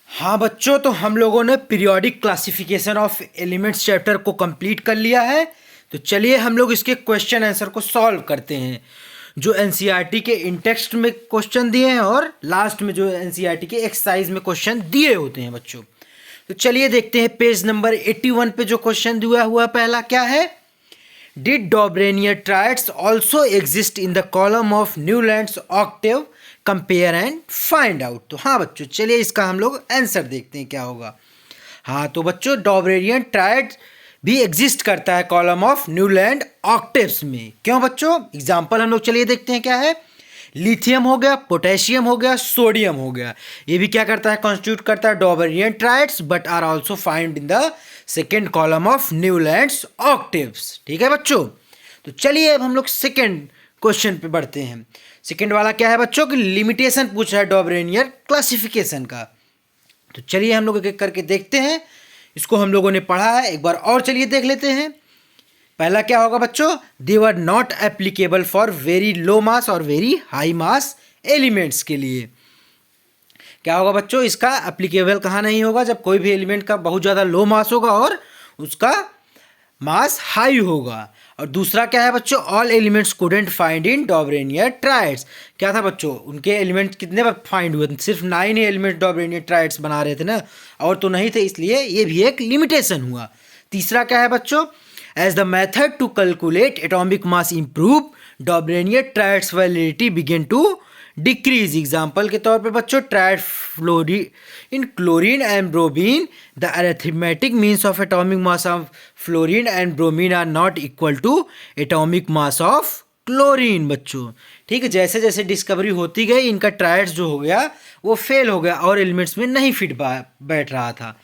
हाँ बच्चों, तो हम लोगों ने periodic classification of elements chapter को कंप्लीट कर लिया है। तो चलिए हम लोग इसके क्वेश्चन आंसर को सॉल्व करते हैं, जो एनसीईआरटी के इन टेक्स्ट में क्वेश्चन दिए हैं और लास्ट में जो एनसीईआरटी के एक्सरसाइज में क्वेश्चन दिए होते हैं बच्चों। तो चलिए देखते हैं पेज नंबर 81 पे जो क्वेश्चन दिया हुआ पहला क्या है। Did Dobereiner triads also exist in the column of Newlands octave, compare and find out. तो हाँ बच्चों, चलिए इसका हम लोग आंसर देखते हैं क्या होगा। हाँ तो बच्चों, डॉबरेनियर ट्राइड भी एग्जिस्ट करता है कॉलम ऑफ न्यूलैंड ऑक्टेव्स में। क्यों बच्चों, एग्जाम्पल हम लोग चलिए देखते हैं क्या है। लिथियम हो गया, पोटेशियम हो गया, सोडियम हो गया, ये भी क्या करता है, कॉन्स्टिट्यूट करता है Dobereiner triads, but are also find in the second column of Newlands octaves. ठीक है बच्चों। तो चलिए अब हम लोग सेकेंड क्वेश्चन पे बढ़ते हैं। सेकेंड वाला क्या है बच्चों कि लिमिटेशन पूछा है डॉबरेनियर क्लासिफिकेशन का। तो चलिए हम लोग एक एक करके देखते हैं। इसको हम लोगों ने पढ़ा है, एक बार और चलिए देख लेते हैं। पहला क्या होगा बच्चों, they were not applicable for very low mass और वेरी हाई मास एलिमेंट्स के लिए। क्या होगा बच्चों, इसका एप्लीकेबल कहाँ नहीं होगा, जब कोई भी एलिमेंट का बहुत ज़्यादा लो मास होगा और उसका मास हाई होगा। और दूसरा क्या है बच्चों, all elements couldn't find in Dobereiner triads. क्या था बच्चों, उनके एलिमेंट्स कितने बार फाइंड हुए थे, सिर्फ 9 ही एलिमेंट डॉबरेनियर ट्राइड्स बना रहे थे ना, और तो नहीं थे, इसलिए ये भी एक लिमिटेशन हुआ। तीसरा क्या है बच्चों, as the method to calculate atomic mass improve Dobereiner triads validity begin to decrease. Example के तौर पे बच्चों, triad fluorine chlorine and bromine the arithmetic means of atomic mass of fluorine and bromine are not equal to atomic mass of chlorine. बच्चों ठीक है, जैसे जैसे discovery होती गई इनका ट्राइड्स जो हो गया वो फेल हो गया और एलिमेंट्स में नहीं फिट बैठ रहा था।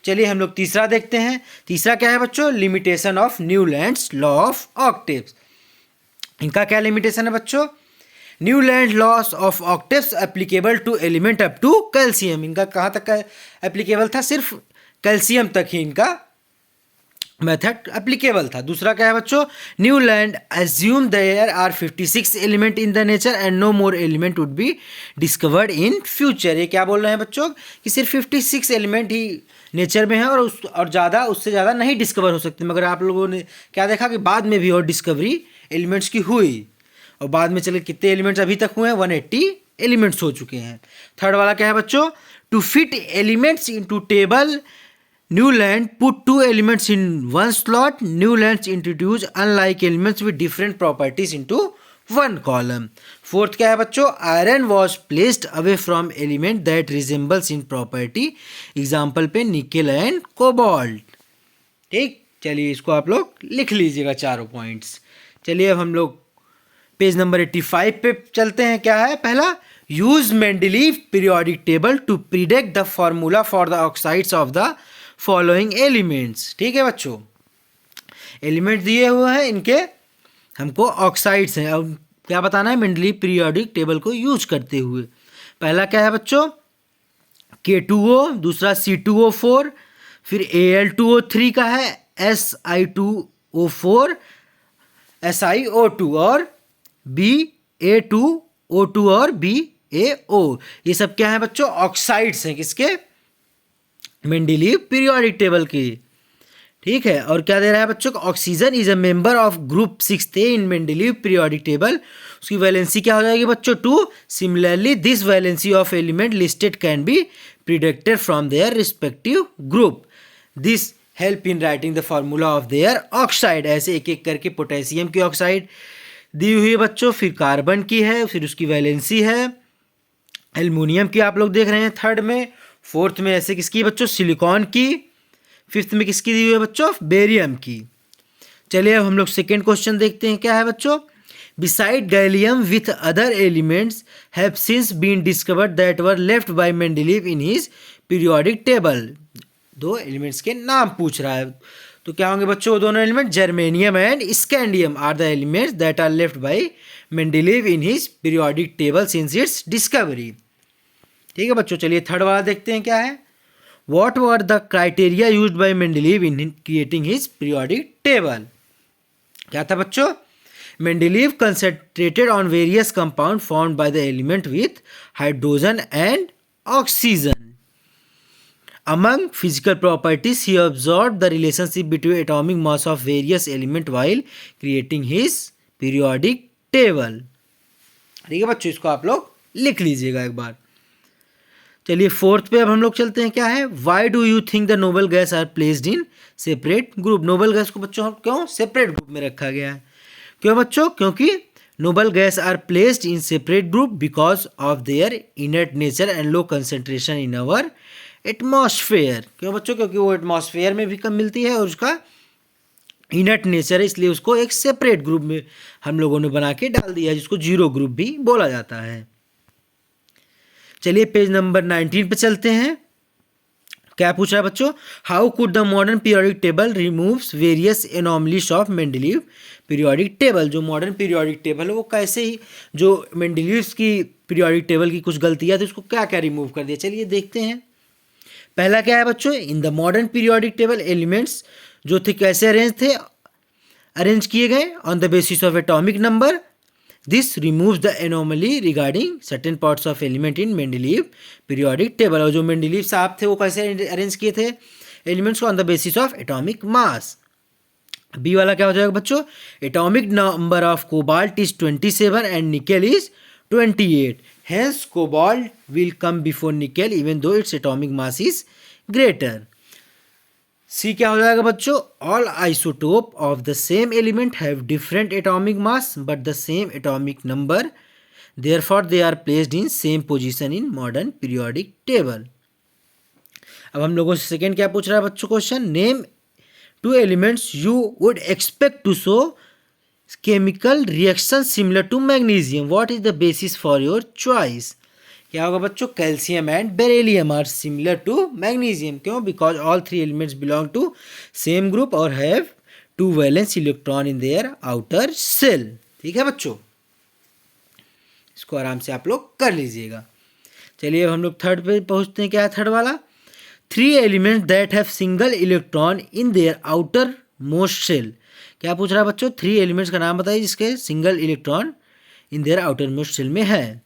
चलिए हम लोग तीसरा देखते हैं। तीसरा क्या है बच्चों, limitation of Newlands law of octaves. इनका क्या लिमिटेशन है बच्चों, Newland laws of octaves applicable to element up to calcium. इनका कहाँ तक एप्लीकेबल था, सिर्फ कैल्शियम तक ही इनका मेथड एप्लीकेबल था। दूसरा क्या है बच्चों, Newland assume there are 56 element in the nature and no more element would be discovered in future. ये क्या बोल रहे हैं बच्चों कि सिर्फ 56 एलिमेंट ही नेचर में है और ज़्यादा उससे ज़्यादा नहीं डिस्कवर हो सकते। मगर आप लोगों ने क्या देखा कि बाद में भी और डिस्कवरी एलिमेंट्स की हुई, और बाद में चले कितने एलिमेंट्स अभी तक हुए हैं, 180 एलिमेंट्स हो चुके हैं। थर्ड वाला क्या है बच्चों, to fit elements into table Newland put 2 elements in 1 slot. Newlands introduce unlike elements with different properties into 1 column. Fourth क्या है बच्चों, iron was placed away from element that resembles in property. Example पे nickel and cobalt. ठीक, चलिए इसको आप लोग लिख लीजिएगा चारों पॉइंट्स। चलिए अब हम लोग पेज नंबर 85 पे चलते हैं। क्या है पहला, use Mendeleev periodic table to predict the formula for the oxides of the following elements. ठीक है बच्चों, एलिमेंट दिए हुए हैं, इनके हमको ऑक्साइड्स हैं, अब क्या बताना है, मेंडलीव पीरियोडिक टेबल को यूज करते हुए। पहला क्या है बच्चों, K2O, दूसरा C2O4, फिर Al2O3 का है, Si2O4, SiO2 और Ba2O2 और BaO। ये सब क्या है बच्चों, ऑक्साइड्स हैं किसके, मेंडलीव पीरियोडिक टेबल की। ठीक है, और क्या दे रहा है बच्चों, oxygen is a member of group 6 in Mendeleev periodic table. उसकी वैलेंसी क्या हो जाएगी बच्चों, 2। Similarly this valency of element listed can be predicted from their respective group. This help in writing the formula of their oxide. ऐसे एक एक करके potassium की ऑक्साइड दी हुई है बच्चों, फिर कार्बन की है, फिर उसकी वैलेंसी है, एल्युमिनियम की आप लोग देख रहे हैं थर्ड में, फोर्थ में ऐसे किसकी बच्चों, सिलिकॉन की, फिफ्थ में किसकी दी हुई है बच्चों, बेरियम की। चलिए अब हम लोग सेकेंड क्वेश्चन देखते हैं। क्या है बच्चों, beside gallium with other elements have since been discovered that were left by Mendeleev in his periodic table. 2 elements के नाम पूछ रहा है, तो क्या होंगे बच्चों वो दोनों element, germanium and scandium are the elements that are left by Mendeleev in his periodic table since its discovery. ठीक है बच्चों, चलिए थर्ड वाला देखते हैं क्या है। What were the criteria used by Mendeleev in creating his periodic table? क्या था बच्चों, Mendeleev concentrated on various compounds formed by the element with hydrogen and oxygen. Among physical properties, he observed the relationship between atomic mass of various elements while creating his periodic table. ठीक है बच्चों, इसको आप लोग लिख लीजिएगा एक बार. चलिए फोर्थ पे अब हम लोग चलते हैं. क्या है? Why do you think the noble gas are placed in separate group? Noble gas को बच्चों क्यों सेपरेट ग्रुप में रखा गया है? क्यों बच्चों? क्योंकि noble gas are placed in separate group because of their inert nature and low concentration in our atmosphere. क्यों बच्चों? क्योंकि वो एटमॉस्फेयर में भी कम मिलती है और उसका इनर्ट नेचर है, इसलिए उसको एक सेपरेट ग्रुप में हम लोगों ने बना के डाल दिया है, जिसको जीरो ग्रुप भी बोला जाता है. चलिए पेज नंबर 19 पे चलते हैं. क्या पूछ रहा है बच्चों? How could the modern periodic table removes various anomalies of Mendeleev periodic table. जो मॉडर्न पीरियोडिक टेबल है वो कैसे ही जो मेंडलीव्स की पीरियोडिक टेबल की कुछ गलतियां थी उसको क्या क्या रिमूव कर दिया. चलिए देखते हैं. पहला क्या है बच्चों? In the modern periodic table elements जो थे कैसे अरेंज किए गए on the basis of atomic number. This removes the anomaly regarding certain parts of element in Mendeleev periodic table. और जो मेंडलीव साहब थे वो कैसे अरेंज किए थे एलिमेंट्स को? On the basis of atomic mass. B वाला क्या हो जाएगा बच्चों? Atomic number of cobalt is 27 and nickel is 28. Hence cobalt will come before nickel even though its atomic mass is greater. C क्या हो जाएगा बच्चों? All isotope of the same element have different atomic mass but the same atomic number, therefore they are placed in same position in modern periodic table. अब हम लोगों से second क्या पूछ रहा है बच्चों question? Name two elements you would expect to show chemical reaction similar to magnesium. What is the basis for your choice? क्या होगा बच्चों? Calcium and beryllium are similar to magnesium. क्यों? Because all three elements belong to same group और have 2 valence electron in their outer shell. ठीक है बच्चों, इसको आराम से आप लोग कर लीजिएगा. चलिए अब हम लोग थर्ड पे पहुंचते हैं. क्या है थर्ड वाला? 3 elements that have single electron in their outermost shell. क्या पूछ रहा है बच्चों? 3 एलिमेंट्स का नाम बताइए जिसके single electron in their outermost shell में है.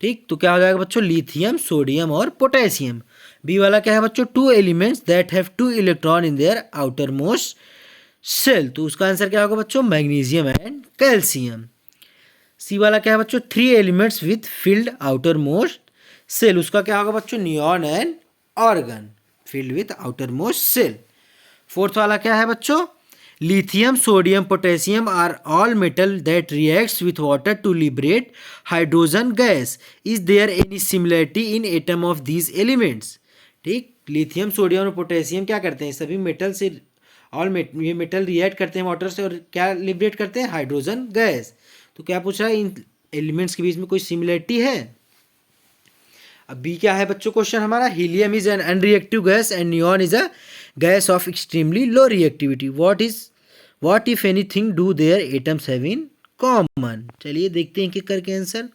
ठीक, तो क्या हो जाएगा बच्चों? लिथियम, सोडियम और पोटेशियम. बी वाला क्या है बच्चों? 2 elements that have 2 electron in their outermost shell. तो उसका आंसर क्या होगा बच्चों? Magnesium and calcium. सी वाला क्या है बच्चों? 3 elements with filled outermost shell. उसका क्या होगा बच्चों? Neon and argon filled with outermost shell. Fourth वाला क्या है बच्चों? Lithium, sodium, potassium are all metal that reacts with water to liberate hydrogen gas. Is there any similarity in atom of these elements? ठीक, lithium, sodium और potassium क्या करते हैं? सभी मेटल से ये मेटल रिएक्ट करते हैं वाटर से और क्या लिबरेट करते हैं? Hydrogen gas. तो क्या पूछ रहा है? इन एलिमेंट्स के बीच में कोई सिमिलरिटी है? अब बी क्या है बच्चों क्वेश्चन हमारा? Helium is an unreactive gas and neon is a gas off extremely low reactivity. What if anything do their atoms have in common? चलिए देखते हैं कि करके आंसर.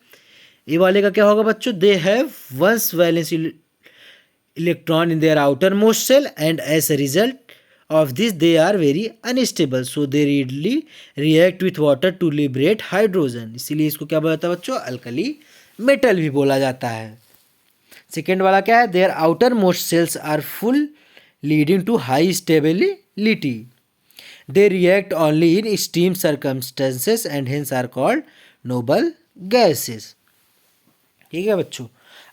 ए वाले का क्या होगा बच्चों? They have once valence electron in their outermost shell and as a result of this they are very unstable so they readily react with water to liberate hydrogen. इसीलिए इसको क्या बोला जाता है बच्चों? अल्कली मेटल भी बोला जाता है. सेकेंड वाला क्या है? Their outermost shells are full leading to high stability. They react only in steam circumstances and hence are called noble gases. ठीक है बच्चों,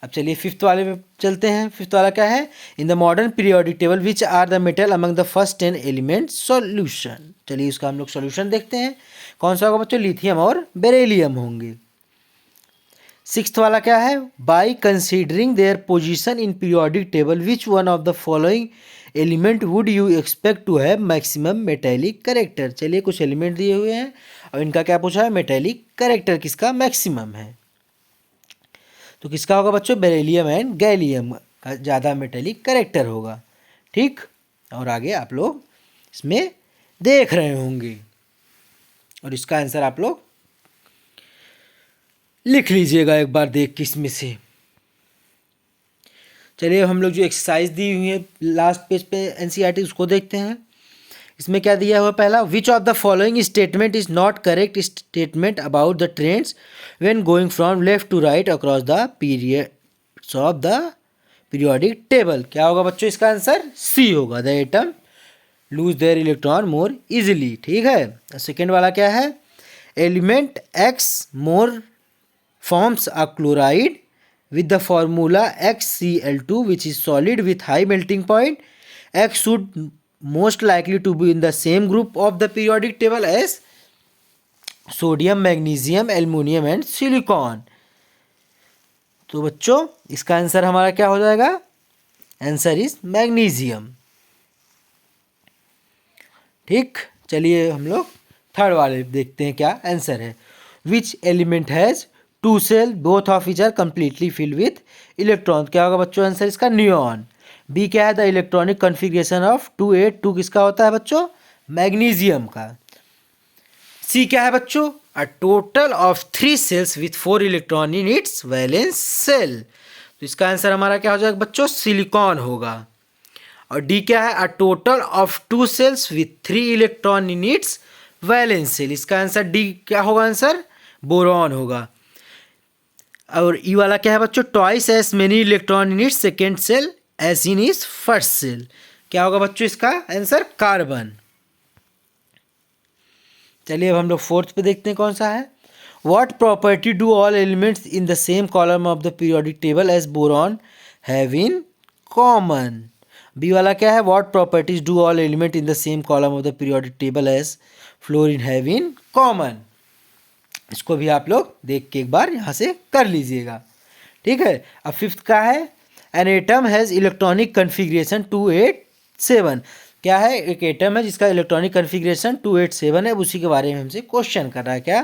अब चलिए फिफ्थ वाले पे चलते हैं. फिफ्थ वाला क्या है? In the modern periodic table which are the metal among the first 10 element solution. चलिए इसका हम लोग सॉल्यूशन देखते हैं. कौन सा होगा बच्चों? लिथियम और बेरिलियम होंगे. सिक्स्थ वाला क्या है? By considering their position in periodic table which one of the following element would you expect to have maximum metallic character. चलिए कुछ एलिमेंट दिए हुए हैं और इनका क्या पूछा है? मेटेलिक करेक्टर किसका मैक्सिमम है? तो किसका होगा बच्चों? बेरिलियम एंड गैलियम का ज़्यादा मेटेलिक करेक्टर होगा. ठीक, और आगे आप लोग इसमें देख रहे होंगे और इसका आंसर आप लोग लिख लीजिएगा एक बार देख के इसमें से. चलिए हम लोग जो एक्सरसाइज दी हुई है लास्ट पेज पे एनसीईआरटी उसको देखते हैं. इसमें क्या दिया हुआ? पहला, which of the following statement is not correct statement about the trends when going from left to right across the periods of the periodic table. क्या होगा बच्चों इसका आंसर? सी होगा, the atom lose their electron more easily. ठीक है। Second वाला क्या है? Element X more forms a chloride with the formula XCl2 which is solid with high melting point. X should most likely to be in the same group of the periodic table as sodium, magnesium, aluminium and silicon. तो बच्चों इसका answer हमारा क्या हो जाएगा? Answer is magnesium. ठीक, चलिए हम लोग थर्ड वाले देखते हैं क्या आंसर है। Which element has two shell both of each are completely filled with electron. क्या होगा बच्चों आंसर इसका? नियॉन। बी क्या है? द इलेक्ट्रॉनिक कॉन्फ़िगरेशन ऑफ 282 किसका होता है बच्चों? मैग्नीशियम का। सी क्या है बच्चों? A total of 3 sales with 4 electron in it's valence shell. तो इसका आंसर हमारा क्या हो जाएगा बच्चों? सिलिकॉन होगा। और डी क्या है? A total of 2 sales with 3 electron in it's valence shell. इसका आंसर डी क्या होगा? आंसर बोरॉन होगा। और ई वाला क्या है बच्चों? Twice as many electron in its second shell as in is first shell. क्या होगा बच्चों इसका आंसर? कार्बन। चलिए अब हम लोग फोर्थ पे देखते हैं कौन सा है। What property do all elements in the same column of the periodic table as boron have in common. B वाला क्या है? What properties do all element in the same column of the periodic table as fluorine have in common. इसको भी आप लोग देख के एक बार यहाँ से कर लीजिएगा। ठीक है। अब फिफ्थ का है an atom has electronic configuration 287। क्या है? एक एटम है जिसका इलेक्ट्रॉनिक कन्फिग्रेशन 287 है। अब उसी के बारे में हमसे क्वेश्चन कर रहा है क्या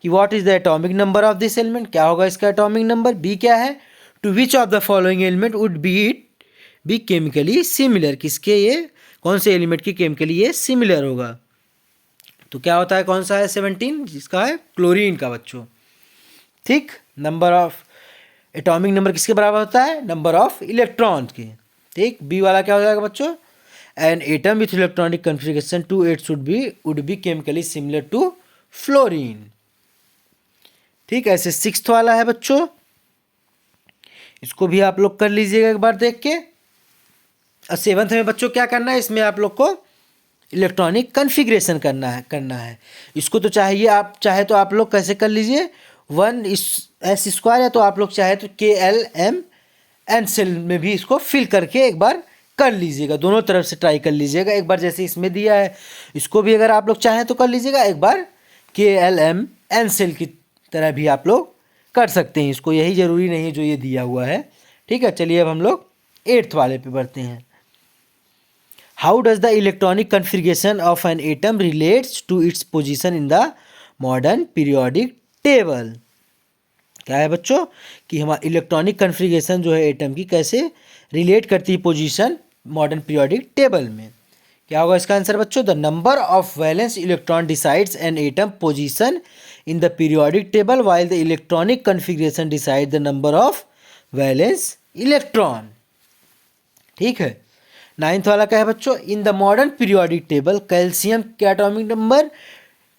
कि what is the atomic number of this element. क्या होगा इसका एटॉमिक नंबर? बी क्या है? To which of the following element would be it be chemically similar. किसके ये कौन से एलिमेंट की केमिकली ये सिमिलर होगा? तो क्या होता है? कौन सा है? 17 जिसका है क्लोरीन का बच्चों। ठीक। नंबर ऑफ एटॉमिक नंबर किसके बराबर होता है? नंबर ऑफ इलेक्ट्रॉन के। ठीक। बी वाला क्या हो जाएगा बच्चों? An atom with electronic configuration 28 would be chemically similar to fluorine. ठीक। ऐसे सिक्स्थ वाला है बच्चों, इसको भी आप लोग कर लीजिएगा एक बार देख के। और सेवंथ में बच्चों क्या करना है? इसमें आप लोग को इलेक्ट्रॉनिक कन्फिग्रेशन करना है। इसको तो चाहिए, आप चाहे तो आप लोग कैसे कर लीजिए 1s², या तो आप लोग चाहे तो KLMN सेल में भी इसको फिल करके एक बार कर लीजिएगा। दोनों तरफ से ट्राई कर लीजिएगा एक बार। जैसे इसमें दिया है इसको भी अगर आप लोग चाहें तो कर लीजिएगा एक बार। KLMN सेल की तरह भी आप लोग कर सकते हैं इसको, यही ज़रूरी नहीं है जो ये दिया हुआ है। ठीक है। चलिए अब हम लोग 8th वाले पे बढ़ते हैं। How does the electronic configuration of an atom relates to its position in the modern periodic table? क्या है बच्चों कि हमारा इलेक्ट्रॉनिक कन्फिग्रेशन जो है एटम की कैसे रिलेट करती है पोजीशन मॉडर्न पीरियोडिक टेबल में। क्या होगा इसका आंसर बच्चों? The number of valence electron decides an atom position in the periodic table while the electronic configuration decide the number of valence electron. ठीक है। 9th वाला क्या है बच्चों? In the modern periodic table calcium के atomic number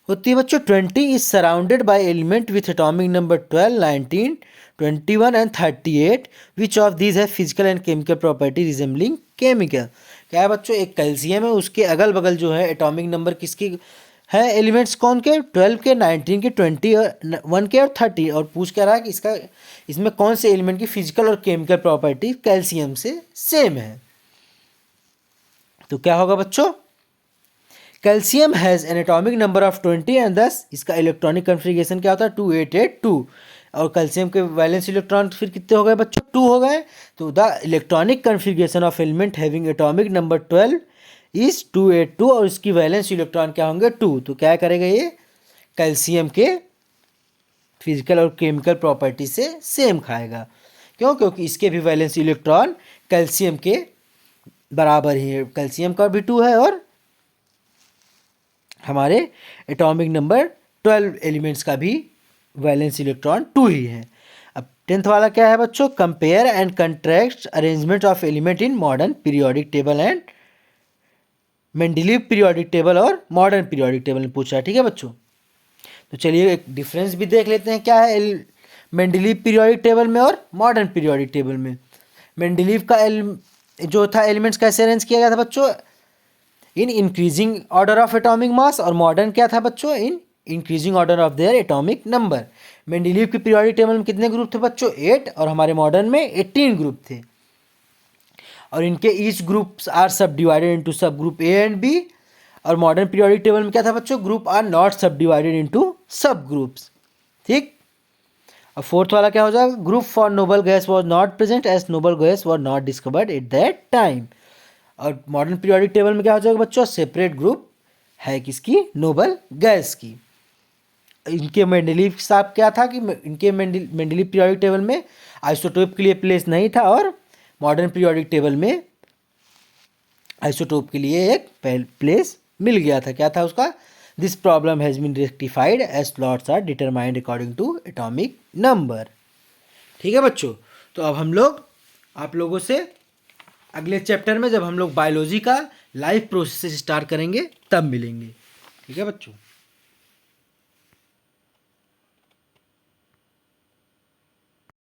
होती है बच्चों 20 is surrounded by element with atomic number 12, 19, 21 and 38 which of these है physical and chemical property resembling chemical. क्या है बच्चों? एक कैल्शियम है, उसके अगल बगल जो है एटॉमिक नंबर किसकी है? एलिमेंट्स कौन के? 12 के, 19 के, 20 और 1 के और 30। और पूछ क्या रहा है कि इसमें कौन से एलिमेंट की फिजिकल और केमिकल प्रॉपर्टी कैल्शियम से सेम है। तो क्या होगा बच्चों? Calcium has an atomic number of 20 and दस इसका इलेक्ट्रॉनिक कन्फिग्रेशन क्या होता है? 2882। और कैल्शियम के वैलेंस इलेक्ट्रॉन फिर कितने हो गए बच्चों? 2 हो गए। तो the electronic configuration of element having atomic number 12 is 282 और इसकी वैलेंस इलेक्ट्रॉन क्या होंगे? 2। तो क्या करेगा ये? कैल्शियम के फिजिकल और केमिकल प्रॉपर्टी से सेम खाएगा। क्यों? क्योंकि इसके भी वैलेंस इलेक्ट्रॉन कैल्शियम के बराबर ही है। कैल्शियम का भी 2 है और हमारे एटॉमिक नंबर 12 एलिमेंट्स का भी वैलेंस इलेक्ट्रॉन 2 ही है। अब 10th वाला क्या है बच्चों? Compare and contrast arrangement of element in modern periodic table and Mendeleev periodic table और मॉडर्न पीरियोडिक टेबल में पूछा है। ठीक है बच्चों। तो चलिए एक डिफरेंस भी देख लेते हैं क्या है मेंडलीव पीरियोडिक टेबल में और मॉडर्न पीरियोडिक टेबल में। मेंडलीव का जो था एलिमेंट्स कैसे अरेंज किया गया था बच्चों, in increasing order of atomic मास, और मॉडर्न क्या था बच्चों, in increasing order of their atomic number. Mendeleev की पीरियोडिक टेबल में कितने ग्रुप थे बच्चों, 8, और हमारे मॉडर्न में 18 ग्रुप थे। और इनके each groups are subdivided into subgroup A and B. और मॉडर्न पीरियोडिक टेबल में क्या था बच्चों, group are not subdivided into subgroups. ठीक। और फोर्थ वाला क्या हो जाएगा, group for noble gas was not present as noble gas was not discovered at that time. और मॉडर्न पीरियोडिक टेबल में क्या हो जाएगा बच्चों, सेपरेट ग्रुप है किसकी, नोबल गैस की। इनके मेंडलीव के साथ क्या था कि इनके मेंडलीव पीरियोडिक टेबल में आइसोटोप के लिए प्लेस नहीं था, और मॉडर्न पीरियोडिक टेबल में आइसोटोप के लिए एक प्लेस मिल गया था। क्या था उसका, this problem has been rectified as slots are determined according to atomic number. ठीक है बच्चों, तो अब हम लोग आप लोगों से अगले चैप्टर में, जब हम लोग बायोलॉजी का लाइफ प्रोसेस स्टार्ट करेंगे, तब मिलेंगे। ठीक है बच्चों।